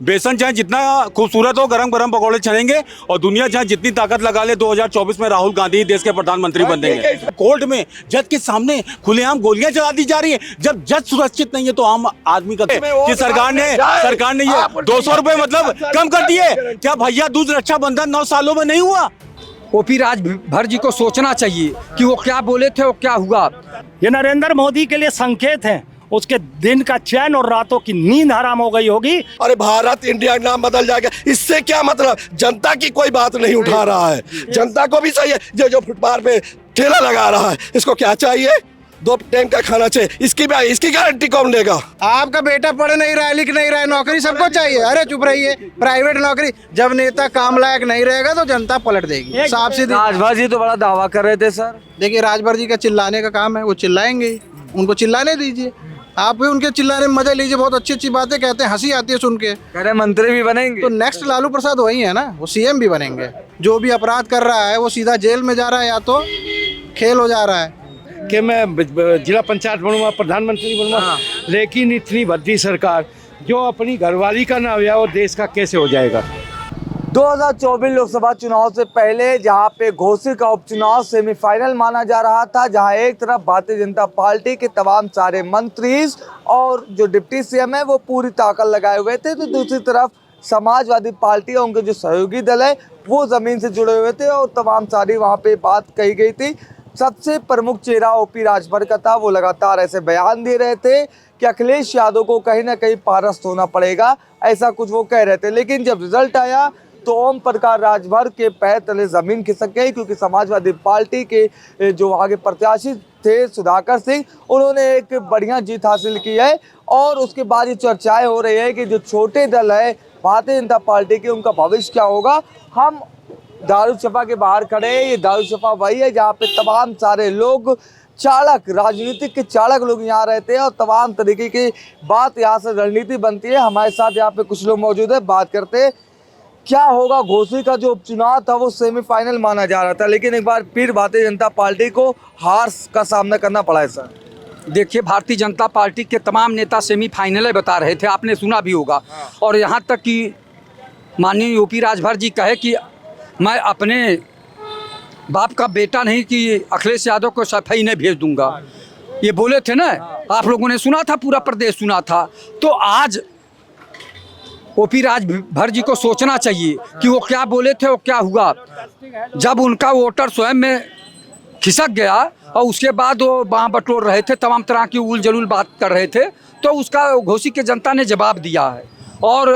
बेसन चाहे जितना खूबसूरत हो, गरम गरम पकौड़े छनेंगे और दुनिया चाहे जितनी ताकत लगा ले, 2024 में राहुल गांधी देश के प्रधानमंत्री बन देंगे। कोर्ट में जज के सामने खुलेआम गोलियां चला दी जा रही है। जब जज सुरक्षित नहीं है तो आम आदमी का कि सरकार ने ये 200 रुपए मतलब कम कर दिए। क्या भैया दूध रक्षाबंधन 9 सालों में नहीं हुआ? ओपी राजभर जी को सोचना चाहिए कि वो क्या बोले थे और क्या हुआ। ये नरेंद्र मोदी के लिए संकेत है, उसके दिन का चैन और रातों की नींद हराम हो गई होगी। अरे भारत इंडिया नाम बदल जाएगा, इससे क्या मतलब? जनता की कोई बात नहीं उठा रहा है। जनता को भी चाहिए, जो फुटपाथ पे ठेला लगा रहा है इसको क्या चाहिए? 2 टाइम का खाना चाहिए। इसकी गारंटी कौन देगा? आपका बेटा पढ़ नहीं रहा है, लिख नहीं रहा है, नौकरी सबको चाहिए। अरे चुप रहिए, प्राइवेट नौकरी। जब नेता काम लायक नहीं रहेगा तो जनता पलट देगी, साफ सीधी। राजभर जी तो बड़ा दावा कर रहे थे सर। देखिए, राजभर जी का चिल्लाने का काम है, वो चिल्लाएंगे, उनको चिल्लाने दीजिए। आप भी उनके चिल्लाने में मजा लीजिए, बहुत अच्छी अच्छी बातें कहते हैं, हंसी आती है सुन के। गृह मंत्री भी बनेंगे तो नेक्स्ट लालू प्रसाद वही है ना, वो सीएम भी बनेंगे। जो भी अपराध कर रहा है वो सीधा जेल में जा रहा है या तो खेल हो जा रहा है कि मैं जिला पंचायत बनूंगा, प्रधानमंत्री बनूंगा, लेकिन इतनी भद्दी सरकार जो अपनी घरवाली का ना हुआ वो देश का कैसे हो जाएगा? 2024 लोकसभा चुनाव से पहले जहां पे घोसी का उपचुनाव सेमीफाइनल माना जा रहा था, जहां एक तरफ भारतीय जनता पार्टी के तमाम सारे मंत्री और जो डिप्टी सीएम है वो पूरी ताकत लगाए हुए थे, तो दूसरी तरफ समाजवादी पार्टी और उनके जो सहयोगी दल है वो जमीन से जुड़े हुए थे और तमाम सारी वहां पे बात कही गई थी। सबसे प्रमुख चेहरा ओपी राजभर का था, वो लगातार ऐसे बयान दे रहे थे कि अखिलेश यादव को कहीं ना कहीं परास्त होना पड़ेगा, ऐसा कुछ वो कह रहे थे। लेकिन जब रिजल्ट आया तो ओम प्रकाश राजभर के पैर तले जमीन खिसक गई, क्योंकि समाजवादी पार्टी के जो आगे प्रत्याशी थे सुधाकर सिंह, उन्होंने एक बढ़िया जीत हासिल की है। और उसके बाद ये चर्चाएं हो रही है कि जो छोटे दल है भारतीय जनता पार्टी के, उनका भविष्य क्या होगा। हम दारूसफा के बाहर खड़े हैं, ये दारूसफा वही है जहाँ पे तमाम सारे लोग चालक, राजनीतिक के चालक लोग यहाँ रहते हैं और तमाम तरीके की बात यहाँ से रणनीति बनती है। हमारे साथ यहाँ पे कुछ लोग मौजूद है, बात करते हैं क्या होगा। घोसी का जो उपचुनाव था वो सेमीफाइनल माना जा रहा था, लेकिन एक बार फिर भारतीय जनता पार्टी को हार का सामना करना पड़ा है सर। देखिए, भारतीय जनता पार्टी के तमाम नेता सेमीफाइनल बता रहे थे, आपने सुना भी होगा। और यहाँ तक कि माननीय ओपी राजभर जी कहे कि मैं अपने बाप का बेटा नहीं कि अखिलेश यादव को सफाई नहीं भेज दूंगा, ये बोले थे ना, आप लोगों ने सुना था, पूरा प्रदेश सुना था। तो आज ओपी राजभर जी को सोचना चाहिए कि वो क्या बोले थे और क्या हुआ। जब उनका वोटर स्वयं में खिसक गया और उसके बाद वो बाँ बटोर रहे थे, तमाम तरह की उल जलूल बात कर रहे थे, तो उसका घोसी के जनता ने जवाब दिया है। और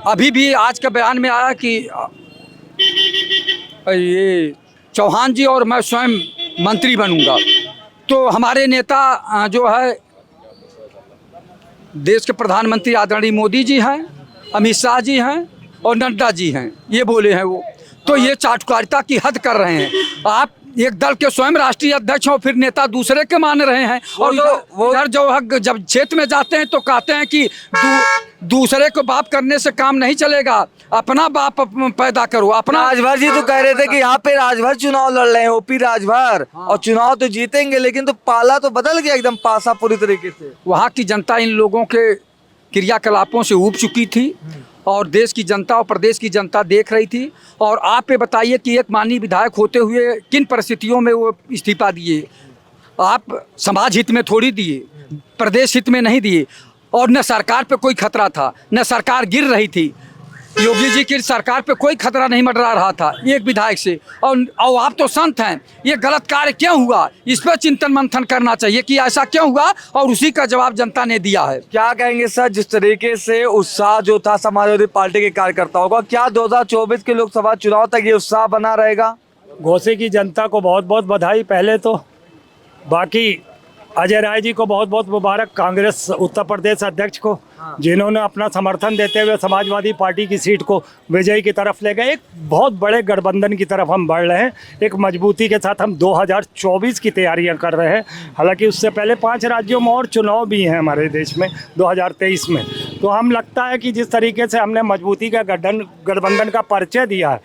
अभी भी आज का बयान में आया कि ये चौहान जी और मैं स्वयं मंत्री बनूंगा। तो हमारे नेता जो है देश के प्रधानमंत्री आदरणीय मोदी जी हैं, अमित शाह जी हैं और नड्डा जी हैं, ये बोले हैं वो। तो ये चाटुकारिता की हद कर रहे हैं। आप एक दल के स्वयं राष्ट्रीय अध्यक्ष हो, फिर नेता दूसरे के मान रहे हैं। और इधर जो है जब क्षेत्र में जाते हैं तो कहते हैं कि दूसरे को बाप करने से काम नहीं चलेगा, अपना बाप पैदा करो अपना। राजभर जी तो कह रहे थे कि यहाँ पे राजभर चुनाव लड़ रहे हैं, ओपी राजभर, और चुनाव तो जीतेंगे, लेकिन तो पाला तो बदल गया एकदम पासा पूरी तरीके से। वहाँ की जनता इन लोगों के क्रियाकलापों से ऊब चुकी थी और देश की जनता और प्रदेश की जनता देख रही थी। और आप ये बताइए कि एक माननीय विधायक होते हुए किन परिस्थितियों में वो इस्तीफा दिए? आप समाज हित में थोड़ी दिए, प्रदेश हित में नहीं दिए। और न सरकार पे कोई खतरा था, न सरकार गिर रही थी। योगी जी की सरकार पे कोई खतरा नहीं मंडरा रहा था एक विधायक से। और आप तो संत हैं, ये गलत कार्य क्यों हुआ, इस पर चिंतन मंथन करना चाहिए कि ऐसा क्यों हुआ, और उसी का जवाब जनता ने दिया है। क्या कहेंगे सर, जिस तरीके से उत्साह जो था समाजवादी पार्टी के कार्यकर्ताओं का, क्या 2024 के लोकसभा चुनाव तक ये उत्साह बना रहेगा? घोसी की जनता को बहुत बहुत बधाई पहले तो, बाकी अजय राय जी को बहुत बहुत मुबारक, कांग्रेस उत्तर प्रदेश अध्यक्ष को, जिन्होंने अपना समर्थन देते हुए समाजवादी पार्टी की सीट को विजय की तरफ ले गए। एक बहुत बड़े गठबंधन की तरफ हम बढ़ रहे हैं, एक मजबूती के साथ हम 2024 की तैयारियां कर रहे हैं। हालांकि उससे पहले 5 राज्यों में और चुनाव भी हैं हमारे देश में 2023 में। तो हम लगता है कि जिस तरीके से हमने मजबूती का गठबंधन का परिचय दिया है,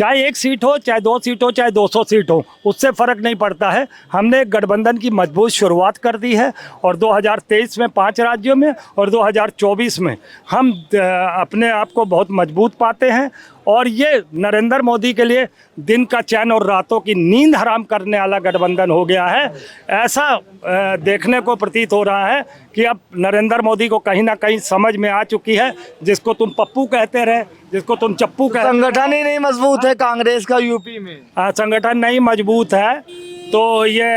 चाहे 1 सीट हो, चाहे 2 सीट हो, चाहे 200 सीट हो, उससे फ़र्क नहीं पड़ता है। हमने एक गठबंधन की मजबूत शुरुआत कर दी है और 2023 में 5 राज्यों में और 2024 में हम अपने आप को बहुत मजबूत पाते हैं। और ये नरेंद्र मोदी के लिए दिन का चैन और रातों की नींद हराम करने वाला गठबंधन हो गया है। ऐसा देखने को प्रतीत हो रहा है कि अब नरेंद्र मोदी को कहीं ना कहीं समझ में आ चुकी है, जिसको तुम पप्पू कहते रहे, जिसको तुम चप्पू कहते, संगठन ही नहीं मजबूत है कांग्रेस का यूपी में। संगठन नहीं मजबूत है तो ये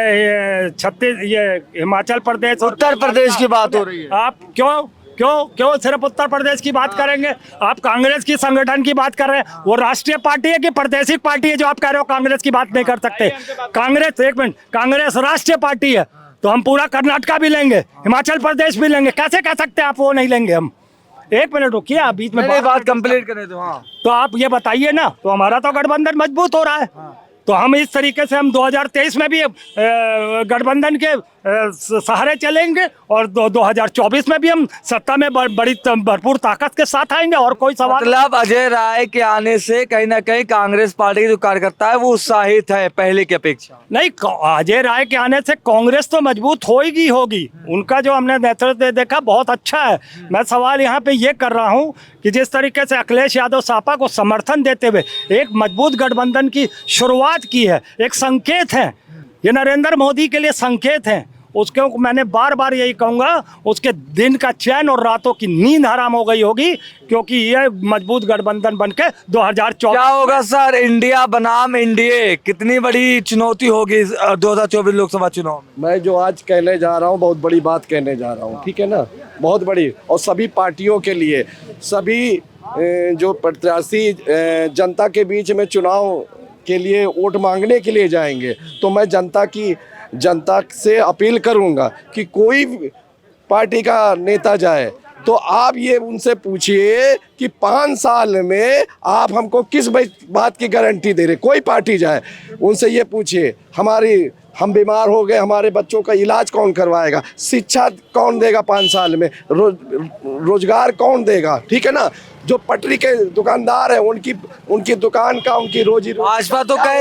हिमाचल प्रदेश, उत्तर प्रदेश की बात हो रही है। आप क्यों सिर्फ उत्तर प्रदेश की बात करेंगे? आप कांग्रेस की संगठन की बात कर रहे हैं। वो राष्ट्रीय पार्टी है कि प्रादेशिक पार्टी है जो आप कह रहे हो कांग्रेस की बात नहीं कर सकते? कांग्रेस, एक मिनट, कांग्रेस राष्ट्रीय पार्टी है तो हम पूरा कर्नाटका भी लेंगे, हिमाचल प्रदेश भी लेंगे। कैसे कह सकते हैं आप वो नहीं लेंगे? हम 1 मिनट रुकिए, आप बीच में बात कंप्लीट करें तो। हाँ, तो आप ये बताइए ना, तो हमारा तो गठबंधन मजबूत हो रहा है। तो हम इस तरीके से हम 2023 में भी गठबंधन के सहारे चलेंगे और 2024 में भी हम सत्ता में बड़ी भरपूर ताकत के साथ आएंगे। और कोई सवाल मतलब अजय राय के आने से कहीं ना कहीं कांग्रेस पार्टी के जो कार्यकर्ता है वो उत्साहित है पहले की अपेक्षा? नहीं, अजय राय के आने से कांग्रेस तो मजबूत होगी। उनका जो हमने नेतृत्व देखा बहुत अच्छा है। मैं सवाल यहाँ पे ये कर रहा हूँ कि जिस तरीके से अखिलेश यादव सापा को समर्थन देते हुए एक मजबूत गठबंधन की शुरुआत की है, एक संकेत है, ये नरेंद्र मोदी के लिए संकेत है। उसके मैंने बार बार यही कहूँगा, उसके दिन का चैन और रातों की नींद हराम हो गई होगी, क्योंकि ये मजबूत गठबंधन बनके 2024 क्या होगा सर? इंडिया बनाम एनडीए कितनी बड़ी चुनौती होगी 2024 लोकसभा चुनाव में? मैं जो आज कहने जा रहा हूँ बहुत बड़ी बात कहने जा रहा हूँ, ठीक है ना, बहुत बड़ी। और सभी पार्टियों के लिए, सभी जो प्रत्याशी जनता के बीच में चुनाव के लिए वोट मांगने के लिए जाएंगे, तो मैं जनता से अपील करूंगा कि कोई पार्टी का नेता जाए तो आप ये उनसे पूछिए कि 5 साल में आप हमको किस बात की गारंटी दे रहे। कोई पार्टी जाए उनसे ये पूछिए, हम बीमार हो गए, हमारे बच्चों का इलाज कौन करवाएगा, शिक्षा कौन देगा 5 साल में, रोजगार कौन देगा, ठीक है ना। जो पटरी के दुकानदार है उनकी दुकान का, उनकी रोजी। भाजपा तो कह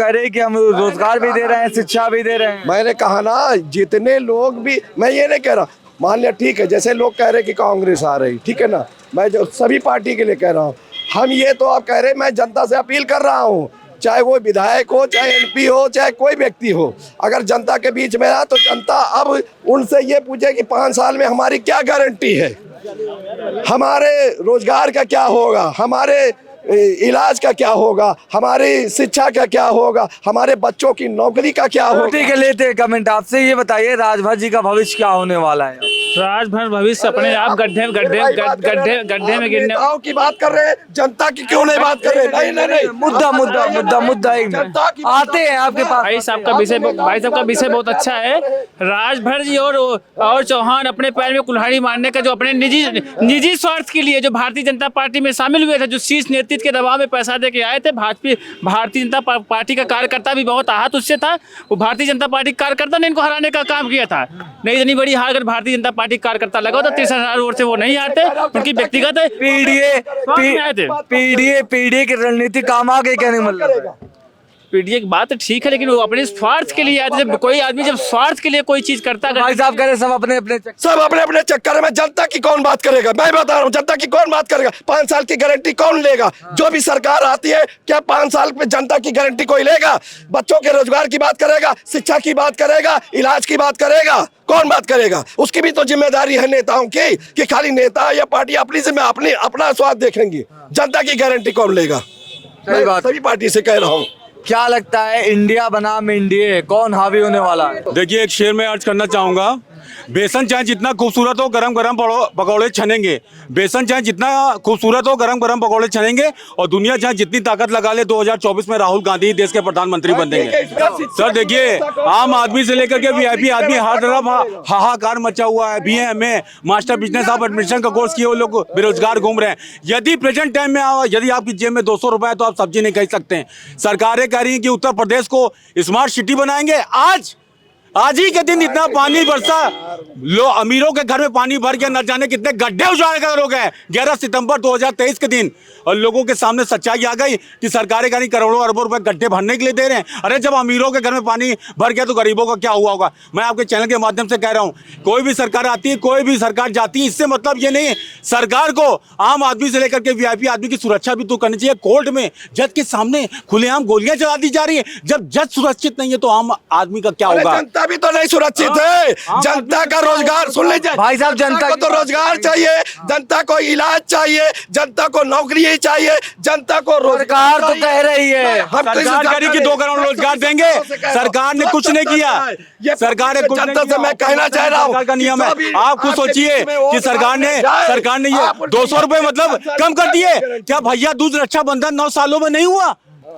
रही है कि हम रोजगार भी दे रहे हैं, शिक्षा भी दे रहे हैं। मैंने कहा ना, जितने लोग भी, मैं ये नहीं कह रहा, मान लिया ठीक है, जैसे लोग कह रहे कि कांग्रेस आ रही, ठीक है ना, मैं जो सभी पार्टी के लिए कह रहा हूँ, हम ये तो आप कह रहे, मैं जनता से अपील कर रहा हूँ, चाहे वो विधायक हो, चाहे एमपी हो, चाहे कोई व्यक्ति हो, अगर जनता के बीच में है तो जनता अब उनसे ये पूछे कि 5 साल में हमारी क्या गारंटी है, हमारे रोजगार का क्या होगा, हमारे इलाज का क्या होगा, हमारी शिक्षा का क्या होगा, हमारे बच्चों की नौकरी का क्या होगा। ठीक है, लेते हैं कमेंट। आपसे ये बताइए, राजभर जी का भविष्य क्या होने वाला है? राजभर भविष्य अपने आप गड्ढे में गिरने। नेताओं की बात कर रहे हैं, जनता की क्यों नहीं बात कर रहे? नहीं, मुद्दा एक मिनट आते हैं आपके पास। भाई साहब का विषय बहुत अच्छा है। राजभर जी और चौहान अपने पैर में कुल्हाड़ी मारने का जो अपने निजी स्वार्थ के लिए जो भारतीय जनता पार्टी में शामिल हुए थे, जो शीर्ष नेतृत्व के दबाव में पैसा दे के आए थे, भारतीय जनता पार्टी का कार्यकर्ता भी बहुत आहत उससे था। वो भारतीय जनता पार्टी कार्यकर्ता ने इनको हराने का काम किया था। नहीं इतनी बड़ी हार अगर भारतीय जनता पार्टी कार्यकर्ता लगा तो 30,000 वोट से वो नहीं आते, उनकी व्यक्तिगत पीडीए की रणनीति काम आ गई, कहने मतलब पीडीए की बात ठीक है, लेकिन वो अपने स्वार्थ के लिए आते। जब कोई आदमी जब स्वार्थ के लिए कोई चीज करता है, भाई साहब कह रहे सब अपने अपने चक्कर में, जनता की कौन बात करेगा? मैं बता रहा हूँ, जनता की कौन बात करेगा? 5 साल की गारंटी कौन लेगा? जो भी सरकार आती है, क्या 5 साल में जनता की गारंटी कोई लेगा? बच्चों के रोजगार की बात करेगा, शिक्षा की बात करेगा, इलाज की बात करेगा? कौन बात करेगा? उसकी भी तो जिम्मेदारी है नेताओं की, कि खाली नेता या पार्टी अपना स्वाद देखेंगी। जनता की गारंटी कौन लेगा? सभी पार्टी से कह रहा हूँ। क्या लगता है, इंडिया बनाम एनडीए कौन हावी होने वाला है? देखिए, एक शेर में अर्ज करना चाहूंगा, बेसन चाहे जितना खूबसूरत हो गरम गरम पकौड़े छनेंगे। बेसन चाहे जितना खूबसूरत हो गरम गरम पकौड़े छनेंगे, और दुनिया चाहे जितनी ताकत लगा ले 2024 में राहुल गांधी देश के प्रधानमंत्री बन देंगे। सर देखिए, आम आदमी से लेकर के वीआईपी आदमी हर तरफ हाहाकार मचा हुआ है। BA MA master business of administration का कोर्स किए वो लोग बेरोजगार घूम रहे हैं। यदि प्रेजेंट टाइम में यदि आपकी जेब में 200 रुपए है तो आप सब्जी नहीं खरीद सकते हैं। सरकारें कह रही हैं कि उत्तर प्रदेश को स्मार्ट सिटी बनाएंगे। आज आज ही के दिन इतना पानी बरसा, अमीरों के घर में पानी भर गया, न जाने कितने गड्ढे उजाड़ गए 11 सितंबर 2023 के दिन। और लोगों के सामने सच्चाई आ गई कि सरकारें कहीं करोड़ों अरबों रुपए गड्ढे भरने के लिए दे रहे हैं। अरे जब अमीरों के घर में पानी भर गया तो गरीबों का क्या हुआ होगा। मैं आपके चैनल के माध्यम से कह रहा हूँ, कोई भी सरकार आती है, कोई भी सरकार जाती है, इससे मतलब ये नहीं है सरकार को आम आदमी से लेकर के वीआईपी आदमी की सुरक्षा भी तो करनी चाहिए। कोर्ट में जज के सामने खुलेआम गोलियां चला दी जा रही है। जब जज सुरक्षित नहीं है तो आम आदमी का क्या होगा। जनता भी तो नहीं सुरक्षित है। जनता का रोजगार, सुन लीजिए भाई साहब, जनता को तो रोजगार चाहिए, जनता को इलाज चाहिए, जनता को नौकरी चाहिए, जनता को सरकार तो कह रही है सरकार कह रही कि 2 करोड़ रोजगार देंगे, सरकार ने कुछ नहीं किया। सरकार ने जनता से मैं कहना चाह रहा हूँ का नियम है। आप खुद सोचिए कि सरकार ने ये 200 रुपए मतलब कम कर दिए। क्या भैया दूध रक्षाबंधन 9 सालों में नहीं हुआ?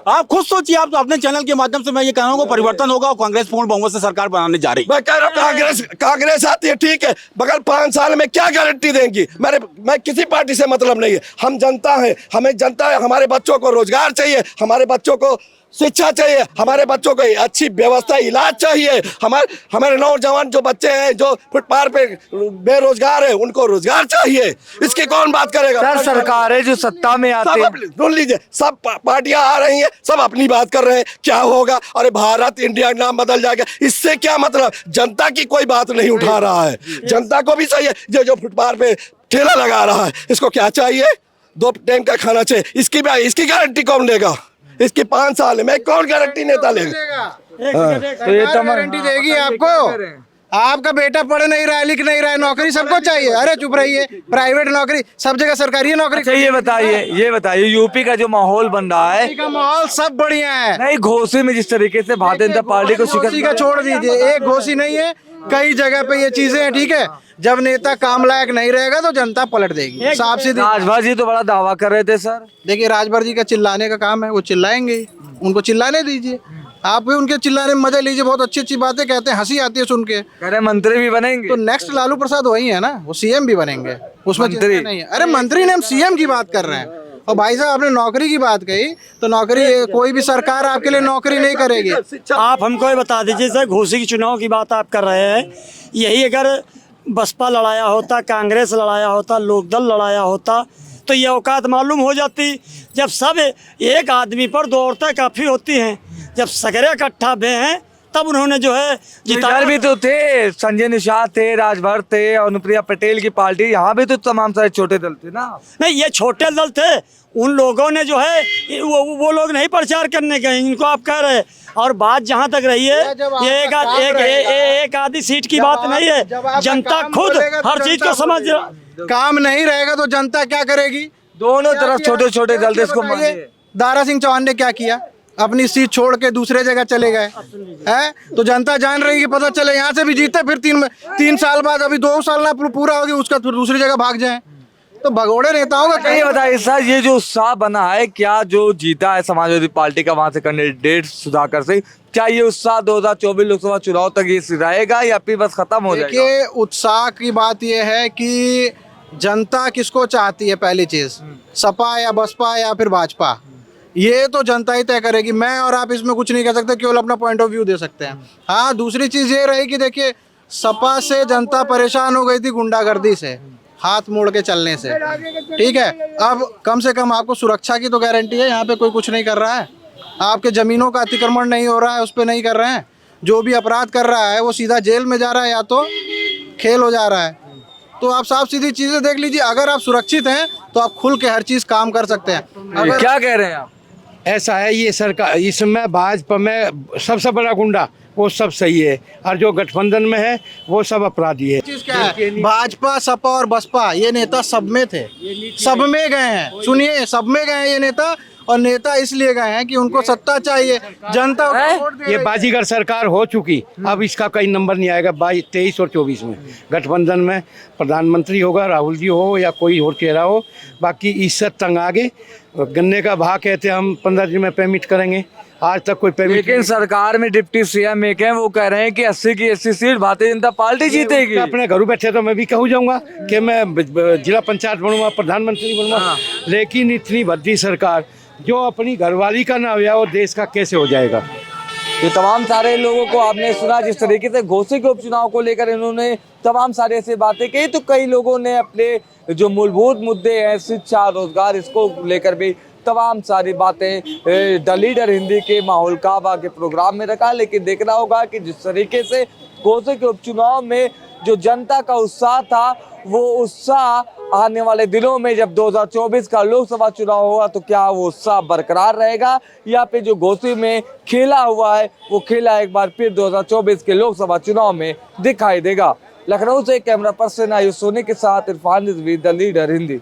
आप खुद सोचिए। आप तो अपने चैनल के माध्यम से मैं ये कह रहा हूँ परिवर्तन होगा और कांग्रेस पूर्ण बहुमत से सरकार बनाने जा रही है। मैं कह रहा हूँ कांग्रेस आती है ठीक है, मगर 5 साल में क्या गारंटी देंगी? मैं किसी पार्टी से मतलब नहीं है, हम जनता है, हमें जनता है, हमारे बच्चों को रोजगार चाहिए, हमारे बच्चों को शिक्षा चाहिए, हमारे बच्चों को अच्छी व्यवस्था इलाज चाहिए, हमारे नौजवान जो बच्चे हैं जो फुटपाथ पे बेरोजगार है उनको रोजगार चाहिए। इसकी कौन बात करेगा? सर सरकारें जो सत्ता में आते हैं, सुन लीजिए, सब पार्टियां आ रही हैं, सब अपनी बात कर रहे हैं, क्या होगा? अरे भारत इंडिया का नाम बदल जाएगा, इससे क्या मतलब? जनता की कोई बात नहीं उठा रहा है। जनता को भी चाहिए, जो फुटपाथ पे ठेला लगा रहा है इसको क्या चाहिए? 2 टाइम का खाना चाहिए। इसकी गारंटी कौन देगा? इसकी 5 साल में कौन गारंटी नेता लेगा? तो ये गारंटी देगी आपको? आपका बेटा पढ़ नहीं रहा है, लिख नहीं रहा है, नौकरी सबको चाहिए। अरे चुप रहिए, प्राइवेट नौकरी सब जगह, सरकारी नौकरी। अच्छा ये बताइए यूपी का जो माहौल बन रहा है, का माहौल सब बढ़िया है। नहीं घोषी में जिस तरीके से भारतीय जनता पार्टी को घोषी का छोड़ दीजिए, एक घोषी नहीं है, कई जगह पे ये चीजें हैं, ठीक है। जब नेता काम लायक नहीं रहेगा तो जनता पलट देगी, साफ सीधी। राजभर जी तो बड़ा दावा कर रहे थे सर। देखिए राजभर जी का चिल्लाने का काम है, वो चिल्लाएंगे, उनको चिल्लाने दीजिए। आप भी उनके चिल्लाने में मजा लीजिए, बहुत अच्छी अच्छी बातें कहते हैं, हंसी आती है सुन के। कह रहे मंत्री भी बनेंगे तो नेक्स्ट लालू प्रसाद वही है ना, वो सीएम भी बनेंगे, उसमें चिंता नहीं है। अरे मंत्री ने, हम सीएम की बात कर रहे हैं। और भाई साहब आपने नौकरी की बात कही, तो नौकरी कोई भी सरकार आपके लिए नौकरी नहीं करेगी। आप हमको ये बता दीजिए सर, घोषी के चुनाव की बात आप कर रहे हैं, यही अगर बसपा लड़ाया होता, कांग्रेस लड़ाया होता, लोकदल लड़ाया होता तो ये औकात मालूम हो जाती। जब सब एक आदमी पर 2 औरतें काफ़ी होती हैं, जब सगरे इकट्ठा भे हैं तब उन्होंने जो है इधर भी तो थे, संजय निषाद थे, राजभर थे, अनुप्रिया पटेल की पार्टी, यहाँ भी तो तमाम सारे छोटे दल थे ना। नहीं ये छोटे दल थे, उन लोगों ने जो है वो लोग नहीं प्रचार करने गए, इनको आप कह रहे। और बात जहाँ तक रही है, ये एक आधी सीट की बात नहीं है, जनता खुद हर चीज को समझ। काम नहीं रहेगा तो जनता क्या करेगी? दोनों तरफ छोटे छोटे दल थे, इसको मानिए। दारा सिंह चौहान ने क्या किया? अपनी सीट छोड़ के दूसरे जगह चले गए हैं, तो जनता जान रही है, पता चले यहाँ से भी जीते, फिर 3 साल बाद, अभी 2 साल ना पूरा होगी उसका, फिर दूसरी जगह भाग जाए। तो भगोड़े नेताओं का ये बताइए सर, ये जो उत्साह बना है, क्या जो जीता है समाजवादी पार्टी का वहां से कैंडिडेट सुधाकर सिंह, क्या ये उत्साह 2024 लोकसभा चुनाव तक ये रहेगा या फिर बस खत्म हो जाएगा? देखिए उत्साह की बात ये है कि जनता किसको चाहती है, पहली चीज, सपा या बसपा या फिर भाजपा, ये तो जनता ही तय करेगी। मैं और आप इसमें कुछ नहीं कह सकते, केवल अपना पॉइंट ऑफ व्यू दे सकते हैं। हाँ दूसरी चीज ये रही कि देखिए सपा से जनता परेशान हो गई थी गुंडागर्दी से, हाथ मोड़ के चलने से, ठीक है। अब कम से कम आपको सुरक्षा की तो गारंटी है, यहाँ पे कोई कुछ नहीं कर रहा है, आपके जमीनों का अतिक्रमण नहीं हो रहा है, उस पर नहीं कर रहे हैं। जो भी अपराध कर रहा है वो सीधा जेल में जा रहा है या तो खेल हो जा रहा है। तो आप साफ सीधी चीजें देख लीजिए, अगर आप सुरक्षित हैं तो आप खुल के हर चीज काम कर सकते हैं। अगर क्या कह रहे हैं आप? ऐसा है, ये सरकार इसमें भाजपा में सबसे बड़ा गुंडा वो सब सही है, और जो गठबंधन में है वो सब अपराधी है। चीज क्या है, भाजपा सपा और बसपा ये नेता सब में थे, सब में गए हैं, सुनिए सब में गए हैं ये नेता, और नेता इसलिए गए हैं कि उनको सत्ता चाहिए, जनता वोट दे ये रही। बाजीगर सरकार हो चुकी, अब इसका कहीं नंबर नहीं आएगा 23 और 24 में। गठबंधन में प्रधानमंत्री होगा, राहुल जी हो या कोई और चेहरा हो, बाकी इज्जत तंग आगे। गन्ने का भाव कहते हैं हम 15 दिन में पेमेंट करेंगे, आज तक कोई पेमेंट। लेकिन सरकार में डिप्टी सीएम एक है, वो कह रहे हैं कि 80 की 80 सीट भारतीय जनता पार्टी जीतेगी। अपने घरों बैठे तो मैं भी कहूँ जाऊंगा कि मैं जिला पंचायत बनूंगा, प्रधानमंत्री बनूंगा, लेकिन इतनी भद्दी सरकार, जो अपनी घरवाली का ना हो वो देश का कैसे हो जाएगा? ये तमाम सारे लोगों को आपने सुना जिस तरीके से घोसी के उपचुनाव को लेकर इन्होंने तमाम सारी ऐसी बातें कही, तो कई लोगों ने अपने जो मूलभूत मुद्दे हैं शिक्षा रोजगार इसको लेकर भी तमाम सारी बातें द लीडर हिंदी के माहौल काबा के प्रोग्राम में रखा। लेकिन देखना होगा कि जिस तरीके से घोसी के उपचुनाव में जो जनता का उत्साह था वो उत्साह आने वाले दिनों में जब 2024 का लोकसभा चुनाव होगा तो क्या वो उत्साह बरकरार रहेगा या फिर जो घोसी में खेला हुआ है वो खेला एक बार फिर 2024 के लोकसभा चुनाव में दिखाई देगा। लखनऊ से कैमरा पर्सन आयुष सोनी के साथ इरफान रिजवी, द लीडर हिंदी।